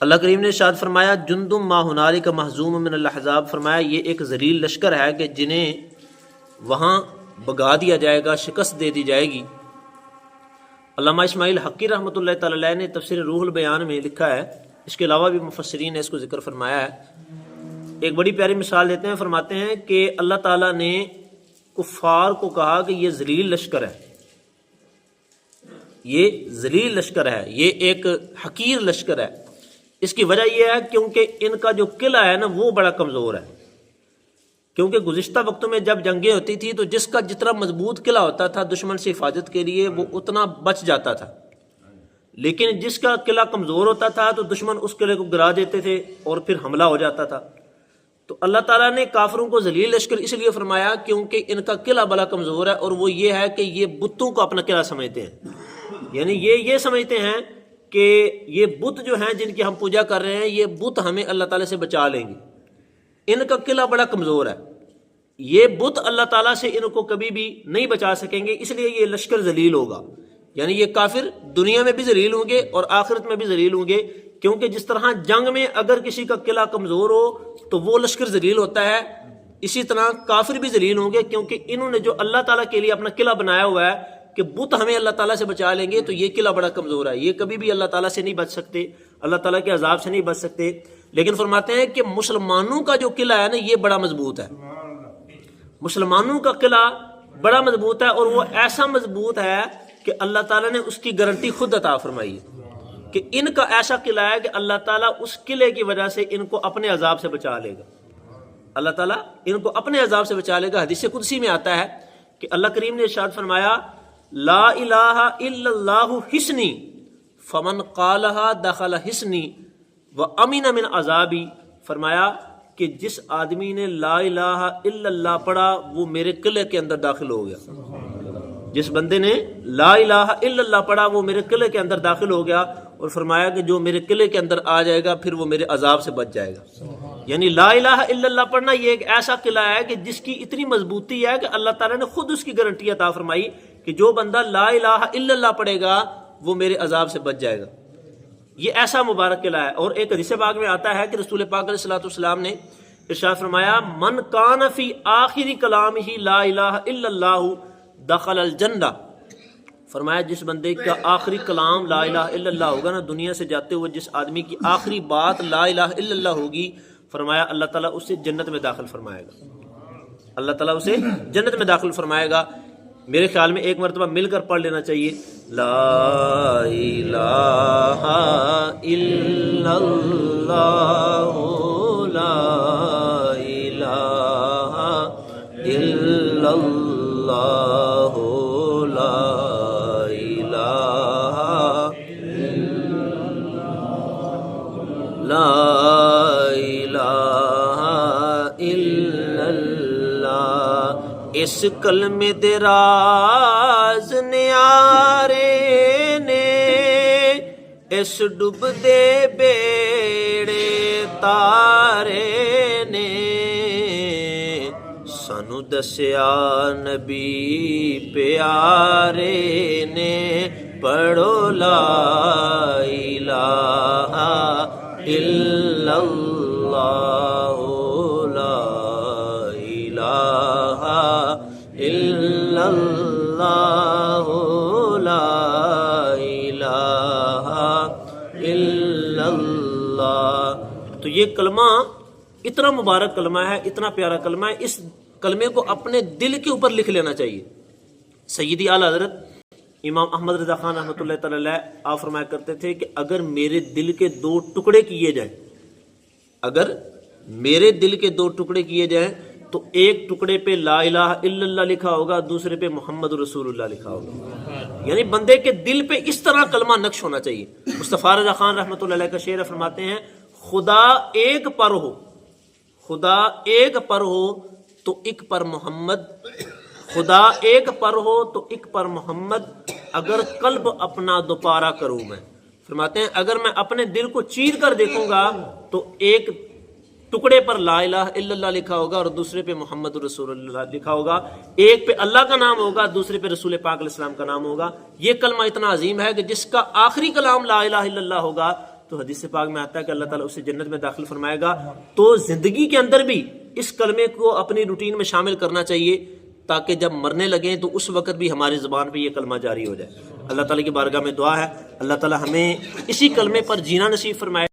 اللہ کریم نے ارشاد فرمایا جندم ما ہنالک محزوم من الاحزاب، فرمایا یہ ایک ذلیل لشکر ہے کہ جنہیں وہاں بگا دیا جائے گا، شکست دے دی جائے گی۔ علامہ اسماعیل حقی رحمۃ اللہ تعالی علیہ نے تفسیر روح البیان میں لکھا ہے، اس کے علاوہ بھی مفسرین نے اس کو ذکر فرمایا ہے، ایک بڑی پیاری مثال دیتے ہیں، فرماتے ہیں کہ اللہ تعالیٰ نے کفار کو کہا کہ یہ ذلیل لشکر ہے، یہ ذلیل لشکر ہے، یہ ایک حقیر لشکر ہے۔ اس کی وجہ یہ ہے کیونکہ ان کا جو قلعہ ہے نا وہ بڑا کمزور ہے، کیونکہ گزشتہ وقتوں میں جب جنگیں ہوتی تھی تو جس کا جتنا مضبوط قلعہ ہوتا تھا دشمن سے حفاظت کے لیے وہ اتنا بچ جاتا تھا، لیکن جس کا قلعہ کمزور ہوتا تھا تو دشمن اس قلعے کو گرا دیتے تھے اور پھر حملہ ہو جاتا تھا۔ تو اللہ تعالیٰ نے کافروں کو ذلیل لشکر اس لیے فرمایا کیونکہ ان کا قلعہ بڑا کمزور ہے، اور وہ یہ ہے کہ یہ بتوں کو اپنا قلعہ سمجھتے ہیں، یعنی یہ سمجھتے ہیں کہ یہ بت جو ہیں جن کی ہم پوجا کر رہے ہیں یہ بت ہمیں اللہ تعالیٰ سے بچا لیں گے، ان کا قلعہ بڑا کمزور ہے، یہ بت اللہ تعالیٰ سے ان کو کبھی بھی نہیں بچا سکیں گے، اس لیے یہ لشکر ذلیل ہوگا، یعنی یہ کافر دنیا میں بھی ذلیل ہوں گے اور آخرت میں بھی ذلیل ہوں گے، کیونکہ جس طرح جنگ میں اگر کسی کا قلعہ کمزور ہو تو وہ لشکر ذلیل ہوتا ہے، اسی طرح کافر بھی ذلیل ہوں گے، کیونکہ انہوں نے جو اللہ تعالیٰ کے لیے اپنا قلعہ بنایا ہوا ہے کہ بت ہمیں اللہ تعالیٰ سے بچا لیں گے، تو یہ قلعہ بڑا کمزور ہے، یہ کبھی بھی اللہ تعالیٰ سے نہیں بچ سکتے، اللہ تعالیٰ کے عذاب سے نہیں بچ سکتے۔ لیکن فرماتے ہیں کہ مسلمانوں کا جو قلعہ ہے نا یہ بڑا مضبوط ہے، مسلمانوں کا قلعہ بڑا مضبوط ہے، اور وہ ایسا مضبوط ہے کہ اللہ تعالیٰ نے اس کی گارنٹی خود عطا فرمائی ہے کہ ان کا ایسا قلعہ ہے کہ اللہ تعالیٰ اس قلعے کی وجہ سے ان کو اپنے عذاب سے بچا لے گا، اللہ تعالیٰ ان کو اپنے عذاب سے بچا لے گا۔ حدیث قدسی میں آتا ہے کہ اللہ کریم نے ارشاد فرمایا لا الہ الا اللہ حسنی فمن قالها دخل حسنی وامن من عذابی، فرمایا کہ جس آدمی نے لا الہ الا اللہ پڑھا وہ میرے قلعے کے اندر داخل ہو گیا، جس بندے نے لا الہ الا اللہ پڑھا وہ میرے قلعے کے اندر داخل ہو گیا، اور فرمایا کہ جو میرے قلعے کے اندر آ جائے گا پھر وہ میرے عذاب سے بچ جائے گا۔ یعنی لا الہ الا اللہ پڑھنا یہ ایک ایسا قلعہ ہے کہ جس کی اتنی مضبوطی ہے کہ اللہ تعالیٰ نے خود اس کی گارنٹی عطا فرمائی کہ جو بندہ لا الہ الا اللہ پڑھے گا وہ میرے عذاب سے بچ جائے گا، یہ ایسا مبارک قلعہ ہے۔ اور ایک حدیث پاک میں آتا ہے کہ رسول پاک علیہ الصلوۃ والسلام نے ارشاد فرمایا من کان فی آخری کلامہ لا الہ الا اللہ دخل الجنہ، فرمایا جس بندے کا آخری کلام لا الہ الا اللہ ہوگا نا، دنیا سے جاتے ہوئے جس آدمی کی آخری بات لا الہ الا اللہ ہوگی، فرمایا اللہ تعالیٰ اسے جنت میں داخل فرمائے گا، اللہ تعالیٰ اسے جنت میں داخل فرمائے گا۔ میرے خیال میں ایک مرتبہ مل کر پڑھ لینا چاہیے لا الہ الا اللہ لا الہ الا اللہ لا لا الہ الا اللہ، اس کلمے دے راز نیارے نے اس ڈب دے بیڑے تارے نے، سانو دسیا نبی پیارے نے پڑھو لا الہ الا اللہ لا الہ الا اللہ لا الہ الا اللہ۔ تو یہ کلمہ اتنا مبارک کلمہ ہے، اتنا پیارا کلمہ ہے، اس کلمے کو اپنے دل کے اوپر لکھ لینا چاہیے۔ سیدی اعلیٰ حضرت امام احمد رضا خان رحمۃ اللہ تعالی علیہ آپ فرمایا کرتے تھے کہ اگر میرے دل کے دو ٹکڑے کیے جائیں، اگر میرے دل کے دو ٹکڑے کیے جائیں تو ایک ٹکڑے پہ لا الہ الا اللہ لکھا ہوگا، دوسرے پہ محمد رسول اللہ لکھا ہوگا، یعنی بندے کے دل پہ اس طرح کلمہ نقش ہونا چاہیے۔ مصطفیٰ رضا خان رحمۃ اللہ علیہ کا شعر فرماتے ہیں خدا ایک پر ہو، خدا ایک پر ہو تو ایک پر محمد، خدا ایک پر ہو تو ایک پر محمد، اگر قلب اپنا دوپارہ کروں میں، فرماتے ہیں اگر میں اپنے دل کو چیر کر دیکھوں گا تو ایک ٹکڑے پر لا الہ الا اللہ لکھا ہوگا اور دوسرے پہ محمد رسول اللہ لکھا ہوگا، ایک پہ اللہ کا نام ہوگا دوسرے پہ رسول پاک علیہ السلام کا نام ہوگا۔ یہ کلمہ اتنا عظیم ہے کہ جس کا آخری کلام لا الہ الا اللہ ہوگا تو حدیث پاک میں آتا ہے کہ اللہ تعالیٰ اسے جنت میں داخل فرمائے گا. تو زندگی کے اندر بھی اس کلمے کو اپنی روٹین میں شامل کرنا چاہیے تاکہ جب مرنے لگیں تو اس وقت بھی ہماری زبان پہ یہ کلمہ جاری ہو جائے. اللہ تعالیٰ کی بارگاہ میں دعا ہے اللہ تعالیٰ ہمیں اسی کلمے پر جینا نصیب فرمائے.